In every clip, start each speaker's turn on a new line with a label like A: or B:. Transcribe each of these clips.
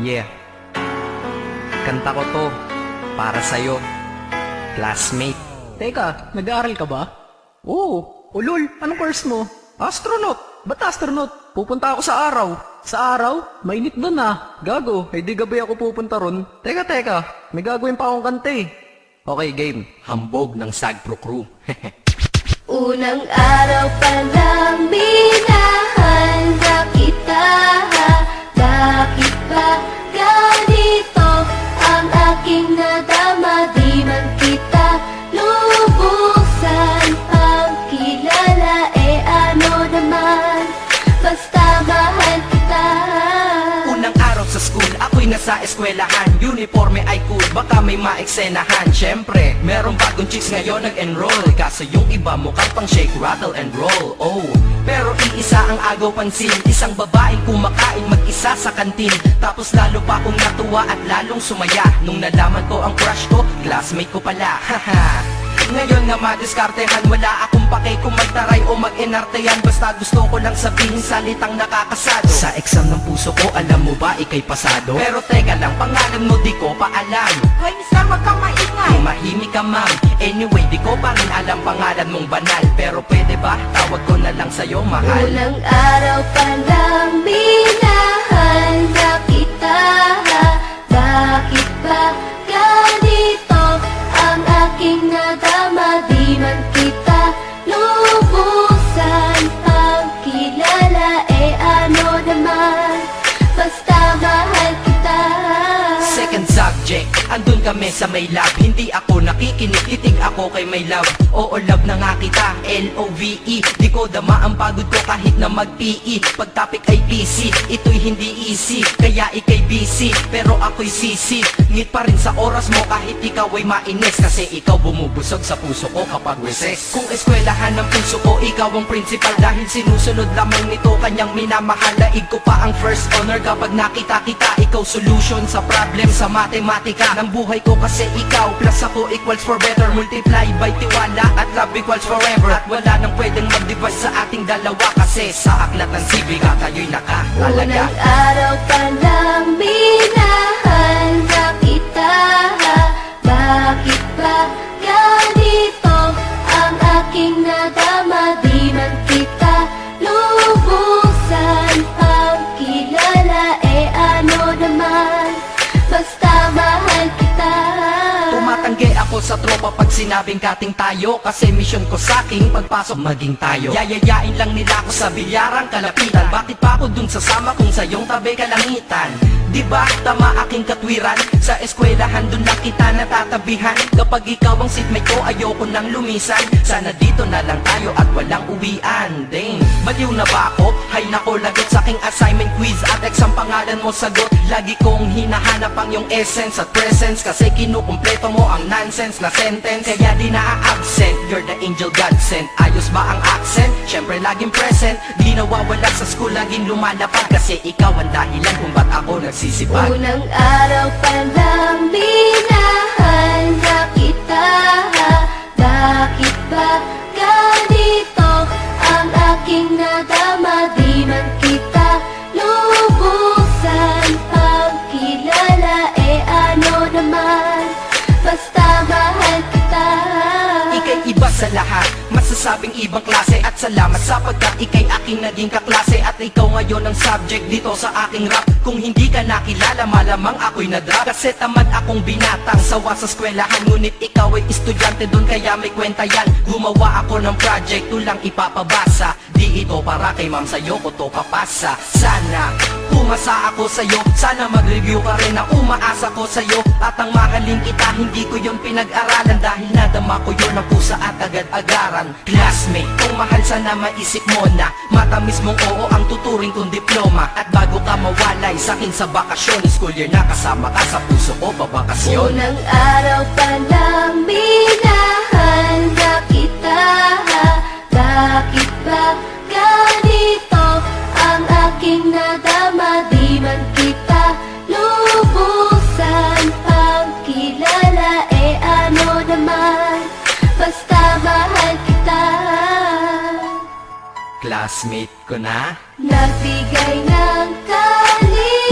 A: Yeah, kanta ko to para sa'yo, classmate.
B: Teka, nag-aaral ka ba? Oo. Ulol, anong course mo? Astronaut. Ba't astronaut? Pupunta ako sa araw. Sa araw? Mainit doon ah. Gago, di gabi ako pupunta ron. Teka, may gagawin pa akong kanta eh.
A: Okay, game. Hambog ng Sagpro Crew.
C: Unang araw pa lang minahanda kita. Bakit ba ganito ang aking nadama? Di man kita lubusan ang kilala. Ano naman, basta mahal kita.
A: Unang araw sa school, ako'y nasa eskwelahan. Uniforme ay cool, baka may maeksenahan. Syempre, merong bagong chicks ngayon nag-enroll. Kaso yung iba mukhang pang shake, rattle and roll. Oh, pero iisa ang agaw pansin. Isang babaeng kumakain mag-isa sa kantin. Tapos lalo pa akong natuwa at lalong sumaya nung nalaman ko ang crush ko, classmate ko pala. Haha. Ngayon nga madiskartehan, wala akong pake kung magtaray o mag-enartehan. Basta gusto ko lang sabihin salitang nakakasado. Sa exam ng puso ko, alam mo ba ikay pasado? Pero teka lang, pangalan mo di ko pa alam.
C: Hoy, mister, wag kang maingay.
A: Tumahimik ka ma'am. Anyway, di ko pa rin alam pangalan mong banal. Pero pwede ba, tawag ko na lang sa'yo mahal.
C: Unang araw pa lang minahanda kita. Bakit ba ganito ang aking nadama? Di man kita lubusan ang kilala. Ano naman, basta mahal kita.
A: Second subject, andun kami sa may lab. Hindi ako nakikinig, titig ako kay may love. Oo, love na nga kita, L-O-V-E. Di ko dama ang pagod ko kahit na mag-PE. Pag topic ay PC, ito'y hindi easy. Kaya ikay busy, pero ako'y sisi. Ngit pa rin sa oras mo kahit ikaw ay mainis. Kasi ikaw bumubusog sa puso ko kapag recess. Kung eskwelahan ng puso ko, ikaw ang principal. Dahil sinusunod lamang nito kanyang minamahal. Daig ko pa ang first honor kapag nakita kita. Ikaw solution sa problem sa matematika ng buhay ko. Kasi ikaw plus ako equals for better. Multiply by tiwala at love equals forever. At wala nang pwedeng mag-divide sa ating dalawa. Kasi sa aklat ng sibiga tayo'y nakatalaga.
C: Unang araw pa lang minahanda kita. Bakit ba ganito ang aking nadama? Di man kita lubusan ang kilala. Ano naman, basta mahal kita.
A: Tumatanggi ako sa tropa pag sinabing kating tayo. Kasi mission ko sa aking pagpasok maging tayo. Yayayain lang nila ako sa bilyarang kalapitan. Bakit pa ako dun sasama kung sa iyong tabi kalangitan? Diba tama aking katwiran? Sa eskwelahan dun lang kita natatabihan. Kapag ikaw ang seatmate ko, ayoko nang lumisan. Sana dito na lang tayo at walang uwian. Dang, baliw na ba ako? Hay nako, lagot sa aking assignment quiz at exam pangalan mo sagot. Lagi kong hinahanap ang iyong essence at presence. Kasi kinukumpleto mo ang nonsense na sentence. Kaya di na-absent, you're the angel God sent. Ayos ba ang accent? Syempre laging present. Di nawawala sa school, laging lumalapad. Kasi ikaw ang dahilan kung ba't ako nagsisipag.
C: Unang araw pa lang minahanda kita. Bakit ba ganito ang aking nadama? Di man kita lubusan ang kilala. Ano naman, basta mahal kita.
A: Ika'y iba sa lahat, masasabing ibang klase. At salamat sapagkat ika'y aking naging kaklase. At ikaw ngayon ang subject dito sa aking rap. Kung hindi ka nakilala, malamang ako'y na-drop. Kasi tamad akong binatang sawa sa eskwelahan. Ngunit ikaw ay estudyante dun, kaya may kwenta yan. Gumawa ako ng project, tulang ipapabasa. Di ito para kay ma'am, sa'yo ko to papasa. Sana pumasa ako sa'yo, sana mag-review ka rin na umaasa ko sa'yo. At ang mahalin kita, hindi ko yun pinag-aralan. Dahil nadama ko yun ang pusa at agad-agaran. Classmate, kung mahal sana maisip mo na matamis mong oo ang tuturing kong diploma. At bago ka mawalay sa'kin sa bakasyon, school year na kasama ka sa puso ko pabakasyon.
C: Unang araw pa lang minahanda kita. Bakit ba ganito ang aking nadama? Di man kita lubusan ang kilala. Ano naman, basta mahal kita.
A: Classmate ko na.
C: Nagbigay ng kaligaya.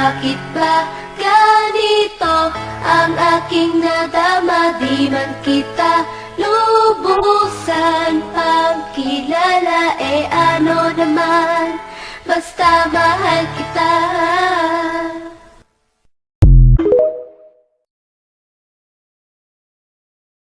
C: Bakit ba ganito ang aking nadama? Di man kita lubusan pagkilala, ano naman, basta mahal kita.